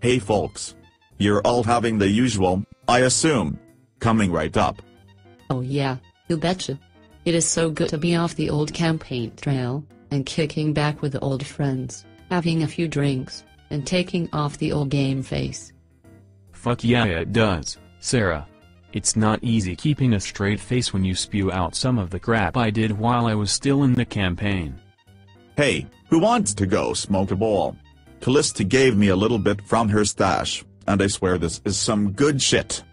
Hey folks. You're all having the usual, I assume. Coming right up. Oh yeah, you betcha. It is so good to be off the old campaign trail, and kicking back with old friends, having a few drinks, and taking off the old game face. Fuck yeah it does, Sarah. It's not easy keeping a straight face when you spew out some of the crap I did while I was still in the campaign. Hey, who wants to go smoke a bowl? Callista gave me a little bit from her stash, and I swear this is some good shit.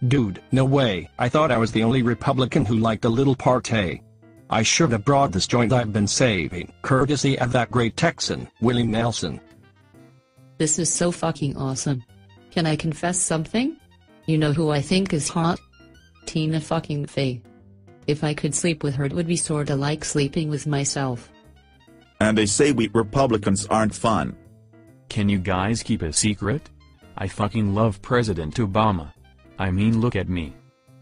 Dude, no way. I thought I was the only Republican who liked a little party. I should have brought this joint I've been saving, courtesy of that great Texan, Willie Nelson. This is so fucking awesome. Can I confess something? You know who I think is hot? Tina fucking Fey. If I could sleep with her, it would be sorta like sleeping with myself. And they say we Republicans aren't fun. Can you guys keep a secret? I fucking love President Obama. I mean, look at me.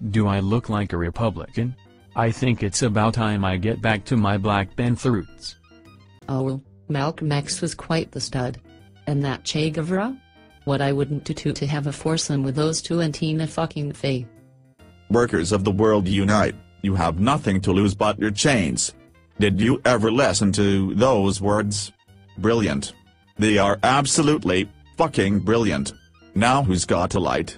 Do I look like a Republican? I think it's about time I get back to my Black Panther roots. Oh well, Malcolm X was quite the stud. And that Che Guevara? What I wouldn't do to have a foursome with those two and Tina fucking Fey. Workers of the world unite, you have nothing to lose but your chains. Did you ever listen to those words? Brilliant. They are absolutely fucking brilliant. Now who's got a light?